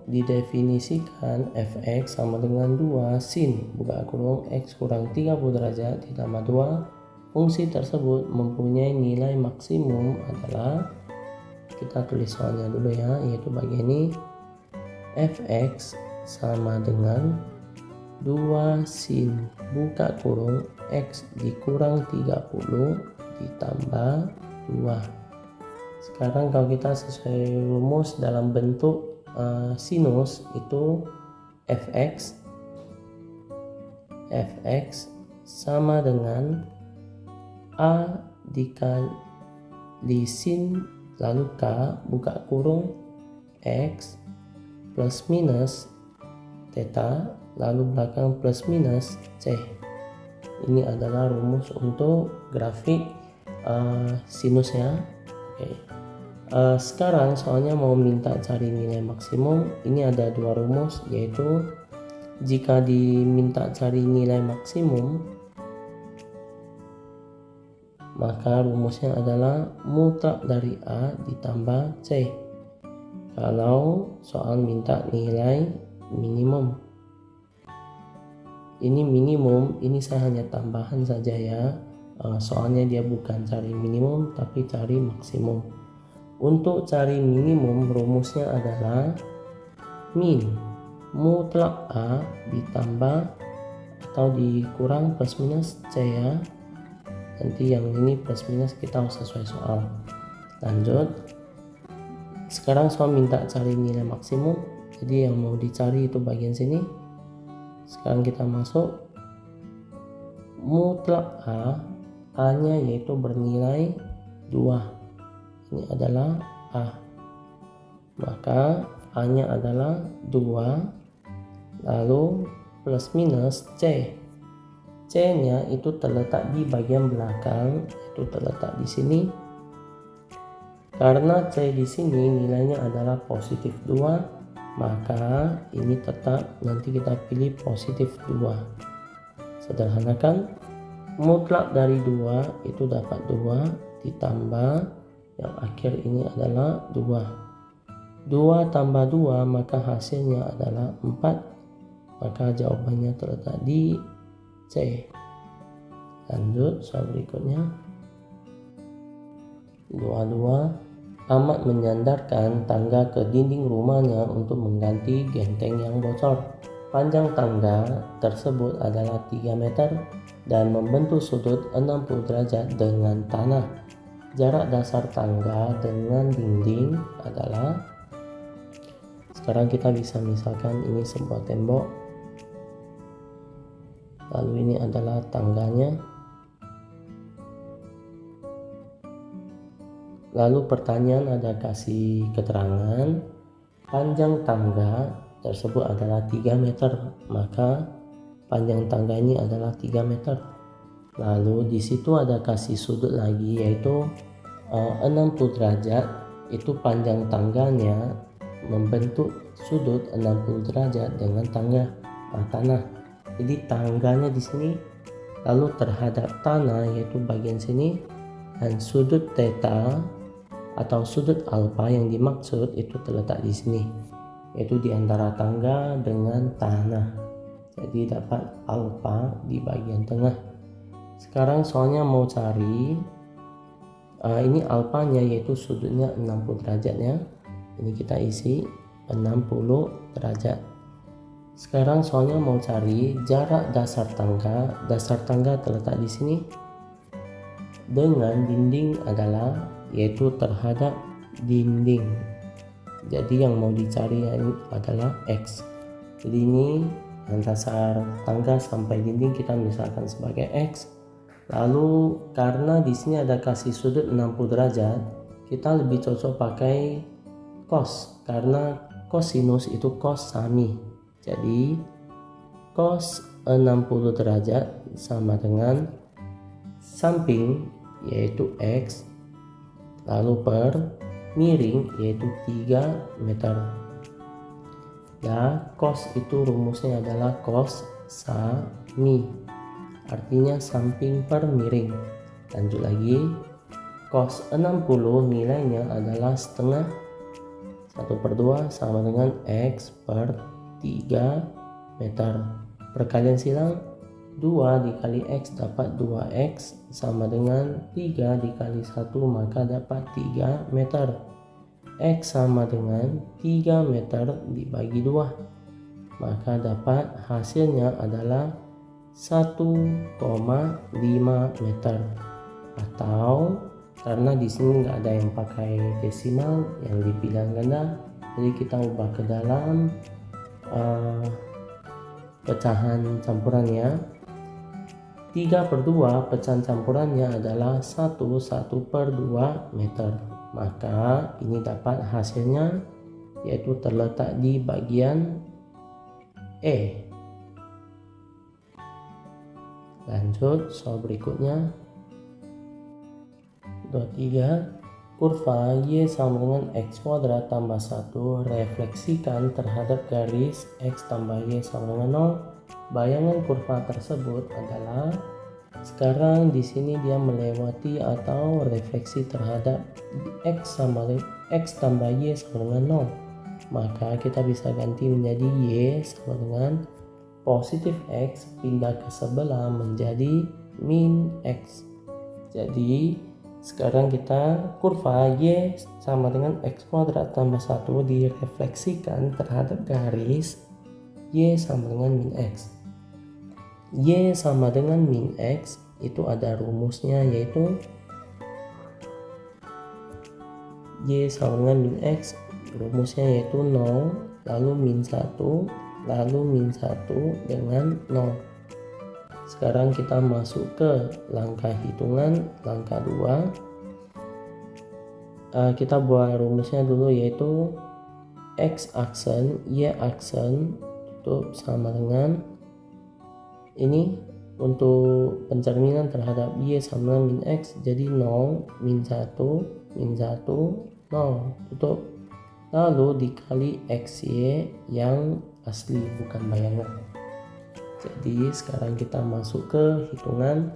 didefinisikan fx sama dengan 2 sin buka kurung x kurang 30 derajat ditambah 2. Fungsi tersebut mempunyai nilai maksimum adalah, kita tulis soalnya dulu ya, yaitu bagian ini fx sama dengan 2 sin buka kurung x dikurang 30 ditambah 2. Sekarang kalau kita sesuai rumus dalam bentuk sinus itu fx sama dengan a dikali sin lalu k buka kurung x plus minus theta lalu belakang plus minus c. Ini adalah rumus untuk grafik sinusnya. Oke. Sekarang soalnya mau minta cari nilai maksimum, ini ada dua rumus, yaitu jika diminta cari nilai maksimum maka rumusnya adalah mutlak dari A ditambah C. Kalau soal minta nilai minimum, ini minimum, ini saya hanya tambahan saja ya, soalnya dia bukan cari minimum tapi cari maksimum. Untuk cari minimum rumusnya adalah min mutlak A ditambah atau dikurang plus minus C ya. Nanti yang ini plus minus kita harus sesuai soal. Lanjut. Sekarang soal minta cari nilai maksimum. Jadi yang mau dicari itu bagian sini. Sekarang kita masuk mutlak A nya yaitu bernilai 2. Ini adalah A, maka A nya adalah 2 lalu plus minus C. C nya itu terletak di bagian belakang, itu terletak di sini. Karena C di sini nilainya adalah positif 2, maka ini tetap nanti kita pilih positif 2. Sederhanakan, mutlak dari 2 itu dapat 2 ditambah yang akhir ini adalah 2 tambah 2 maka hasilnya adalah 4, maka jawabannya terletak di C. Lanjut soal berikutnya. 22. Ahmad menyandarkan tangga ke dinding rumahnya untuk mengganti genteng yang bocor. Panjang tangga tersebut adalah 3 meter dan membentuk sudut 60 derajat dengan tanah. Jarak dasar tangga dengan dinding adalah, sekarang kita bisa misalkan ini sebuah tembok, lalu ini adalah tangganya. Lalu pertanyaan ada kasih keterangan panjang tangga tersebut adalah 3 meter, maka panjang tangga ini adalah 3 meter. Lalu di situ ada kasih sudut lagi yaitu 60 derajat, itu panjang tangganya membentuk sudut 60 derajat dengan tanah. Jadi tangganya di sini lalu terhadap tanah yaitu bagian sini, dan sudut theta atau sudut alfa yang dimaksud itu terletak di sini, yaitu di antara tangga dengan tanah. Jadi dapat alfa di bagian tengah. Sekarang soalnya mau cari ini alfanya yaitu sudutnya 60 derajat ya. Ini kita isi 60 derajat. Sekarang soalnya mau cari jarak dasar tangga. Dasar tangga terletak di sini dengan dinding adalah yaitu terhadap dinding. Jadi yang mau dicari ini adalah X. Jadi ini dasar tangga sampai dinding kita misalkan sebagai X. Lalu karena di sini ada kasih sudut 60 derajat, kita lebih cocok pakai cos karena kosinus itu cos sami. Jadi cos 60 derajat sama dengan samping yaitu X lalu per miring yaitu 3 meter. Ya, cos itu rumusnya adalah cos sami. Artinya samping per miring. Lanjut lagi, cos 60 nilainya adalah setengah. 1/2 sama dengan X per 3 meter. Perkalian silang 2 dikali X dapat 2X sama dengan 3 dikali 1 maka dapat 3 meter. X sama dengan 3 meter dibagi 2 maka dapat hasilnya adalah 1,5 meter. Atau karena di sini nggak ada yang pakai desimal yang di pilihan ganda, jadi kita ubah ke dalam pecahan campurannya. 3/2 pecahan campurannya adalah 1/2 meter. Maka ini dapat hasilnya yaitu terletak di bagian E. Lanjut soal berikutnya. 23. Kurva Y sama dengan X kuadrat tambah 1 refleksikan terhadap garis X tambah Y sama dengan 0. Bayangan kurva tersebut adalah, sekarang di sini dia melewati atau refleksi terhadap X tambah Y sama dengan 0. Maka kita bisa ganti menjadi Y sama dengan positif X pindah ke sebelah menjadi min X. Jadi sekarang kita kurva Y sama dengan X kuadrat tambah 1 direfleksikan terhadap garis Y sama dengan min X. Y sama dengan min X itu ada rumusnya, yaitu Y sama dengan min X, rumusnya yaitu 0 lalu min 1 lalu min 1 dengan 0. Sekarang kita masuk ke langkah hitungan, langkah 2. Kita buat rumusnya dulu, yaitu X aksen Y aksen tutup sama dengan ini untuk pencerminan terhadap Y sama min X, jadi 0 min 1 min 1 0 tutup, lalu dikali XY yang asli bukan bayangan. Jadi sekarang kita masuk ke hitungan,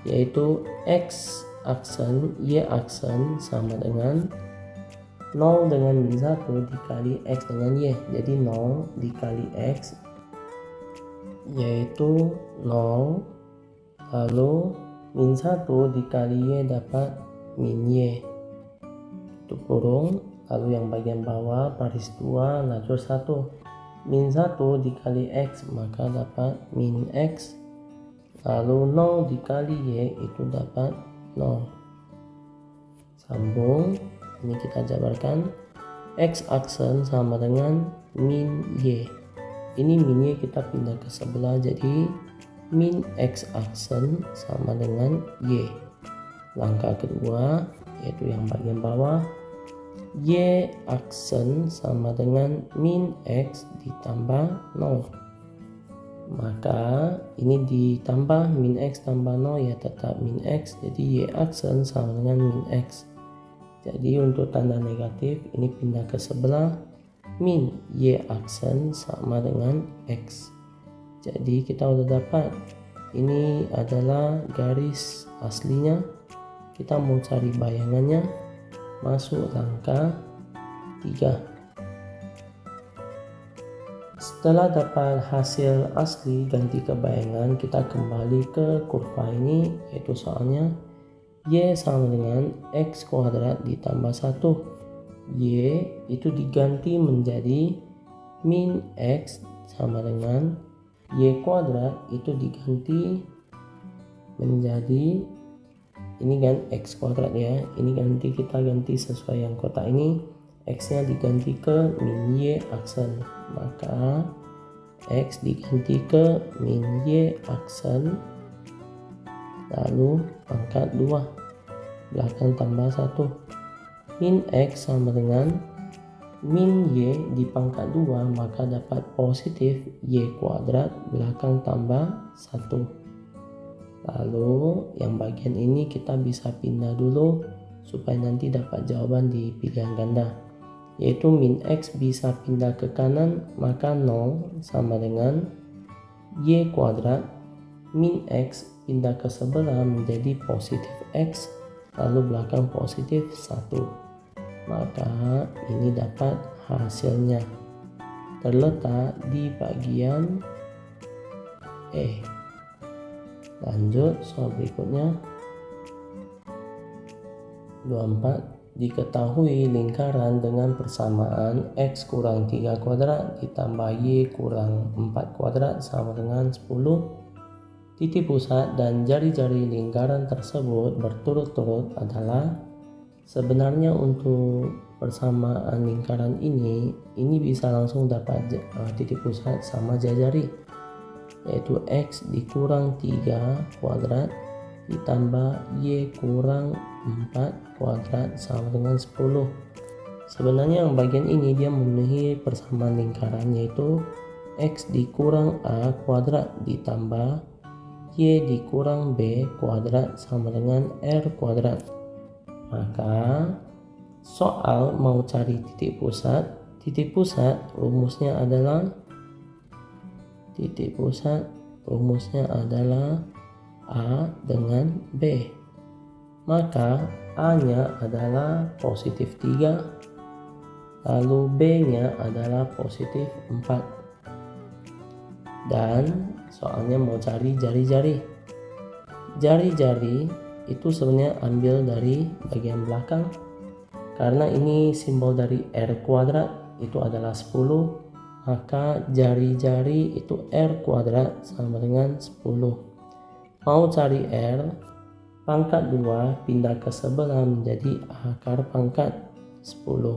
yaitu X aksen Y aksen sama dengan 0 dengan min 1 dikali X dengan Y, jadi 0 dikali X yaitu 0 lalu min 1 dikali Y dapat min Y tutup kurung, lalu yang bagian bawah baris 2 lajur 1 min 1 dikali X maka dapat min X, lalu 0 dikali Y itu dapat 0. Sambung, ini kita jabarkan. X aksen sama dengan min Y, ini min Y kita pindah ke sebelah jadi min X aksen sama dengan Y. Langkah kedua yaitu yang bagian bawah, Y aksen sama dengan min X ditambah 0. Maka ini ditambah min X tambah 0 ya tetap min X, jadi Y aksen sama dengan min X. Jadi untuk tanda negatif ini pindah ke sebelah, min Y aksen sama dengan X. Jadi kita udah dapat ini adalah garis aslinya. Kita mau cari bayangannya, masuk langkah 3. Setelah dapat hasil asli ganti ke bayangan, kita kembali ke kurva ini, yaitu soalnya Y sama dengan X kuadrat ditambah 1. Y itu diganti menjadi min X sama dengan Y kuadrat itu diganti menjadi ini kan X kuadrat ya, ini kita ganti sesuai yang kotak ini, X nya diganti ke min Y aksen, maka X diganti ke min Y aksen lalu pangkat 2 belakang tambah 1. Min X sama dengan min Y di pangkat 2 maka dapat positif Y kuadrat belakang tambah 1. Lalu yang bagian ini kita bisa pindah dulu supaya nanti dapat jawaban di pilihan ganda, yaitu min X bisa pindah ke kanan maka 0 sama dengan Y kuadrat min X pindah ke sebelah menjadi positif X lalu belakang positif 1. Maka ini dapat hasilnya terletak di bagian E. Lanjut soal berikutnya. 24. Diketahui lingkaran dengan persamaan X kurang 3 kuadrat ditambah Y kurang 4 kuadrat sama dengan 10. Titik pusat dan jari-jari lingkaran tersebut berturut-turut adalah. Sebenarnya untuk persamaan lingkaran ini bisa langsung dapat titik pusat sama jari-jari, yaitu X dikurang 3 kuadrat ditambah Y kurang 4 kuadrat sama dengan 10. Sebenarnya yang bagian ini dia memenuhi persamaan lingkaran, yaitu X dikurang A kuadrat ditambah Y dikurang B kuadrat sama dengan R kuadrat. Maka soal mau cari titik pusat rumusnya adalah A dengan B. Maka A nya adalah positif 3, lalu B nya adalah positif 4. Dan soalnya mau cari jari-jari. Jari-jari itu sebenarnya ambil dari bagian belakang, karena ini simbol dari R kuadrat itu adalah 10, maka jari-jari itu R kuadrat sama dengan 10. Mau cari R, pangkat 2 pindah ke sebelah menjadi akar pangkat 10.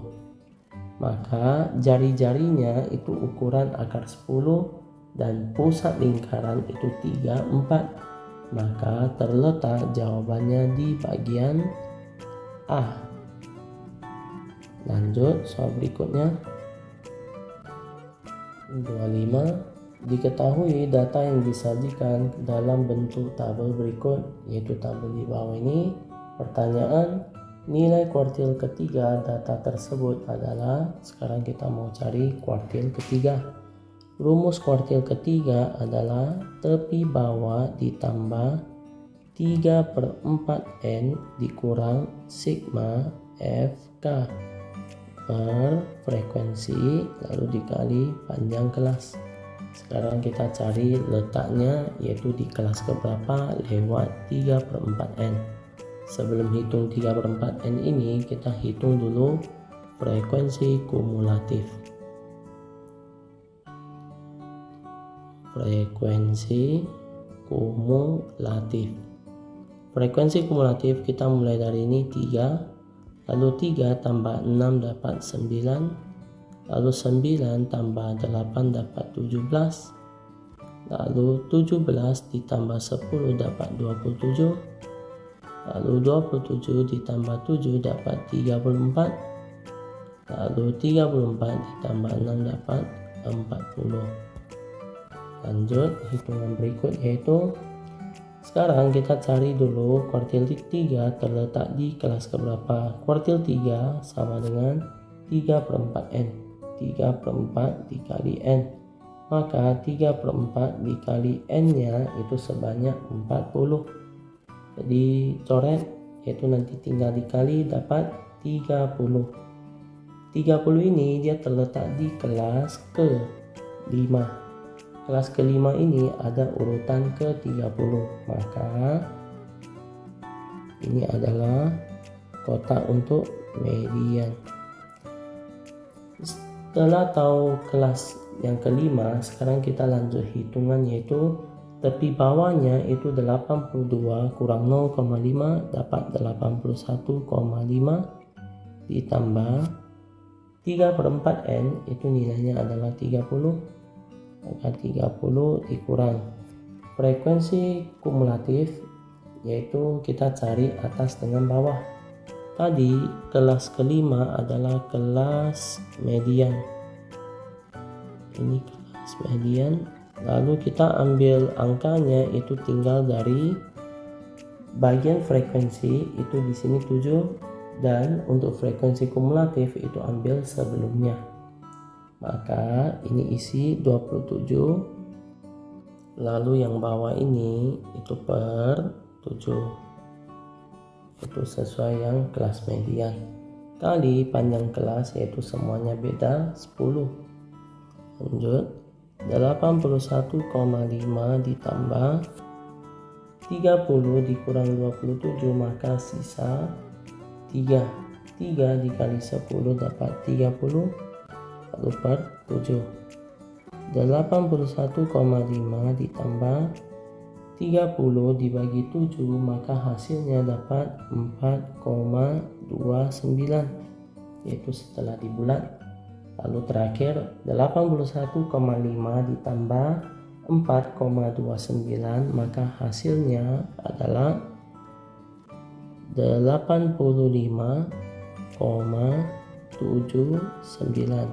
Maka jari-jarinya itu ukuran akar 10 dan pusat lingkaran itu 3, 4. Maka terletak jawabannya di bagian A. Lanjut soal berikutnya. 25. Diketahui data yang disajikan dalam bentuk tabel berikut, yaitu tabel di bawah ini. Pertanyaan, nilai kuartil ketiga data tersebut adalah. Sekarang kita mau cari kuartil ketiga. Rumus kuartil ketiga adalah tepi bawah ditambah 3/4N dikurang sigma FK per frekuensi lalu dikali panjang kelas. Sekarang kita cari letaknya, yaitu di kelas keberapa lewat 3/4N. Sebelum hitung 3/4N ini, kita hitung dulu frekuensi kumulatif. Frekuensi kumulatif kita mulai dari ini 3, lalu 3 tambah 6 dapat 9, lalu 9 tambah 8 dapat 17, lalu 17 ditambah 10 dapat 27, lalu 27 ditambah 7 dapat 34, lalu 34 ditambah 6 dapat 40. Lanjut hitungan berikut, yaitu sekarang kita cari dulu kuartil 3 terletak di kelas keberapa. Kuartil 3 sama dengan 3/4N. 3/4 dikali N, maka 3/4 dikali N nya itu sebanyak 40. Jadi coret, yaitu nanti tinggal dikali dapat 30. 30 ini dia terletak di kelas ke-5. Kelas ke-5 ini ada urutan ke-30, maka ini adalah kotak untuk median. Setelah tahu kelas yang kelima, sekarang kita lanjut hitungan, yaitu tepi bawahnya itu 82 kurang 0,5 dapat 81,5 ditambah 3/4N itu nilainya adalah 30, maka 30 dikurang frekuensi kumulatif, yaitu kita cari atas dengan bawah. Tadi kelas kelima adalah kelas median. Ini kelas median. Lalu kita ambil angkanya itu tinggal dari bagian frekuensi itu di sini 7, dan untuk frekuensi kumulatif itu ambil sebelumnya. Maka ini isi 27. Lalu yang bawah ini itu per 7. Itu sesuai yang kelas median. kali panjang kelas, yaitu semuanya beda 10. Lanjut, 81,5 ditambah 30 dikurang 27, maka sisa 3. 3 dikali 10 dapat 30, lalu per 7. 81,5 ditambah 30 dibagi 7, maka hasilnya dapat 4,29, yaitu setelah dibulat. Lalu terakhir 81,5 ditambah 4,29, maka hasilnya adalah 85,79.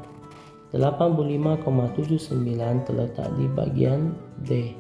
85,79 terletak di bagian D.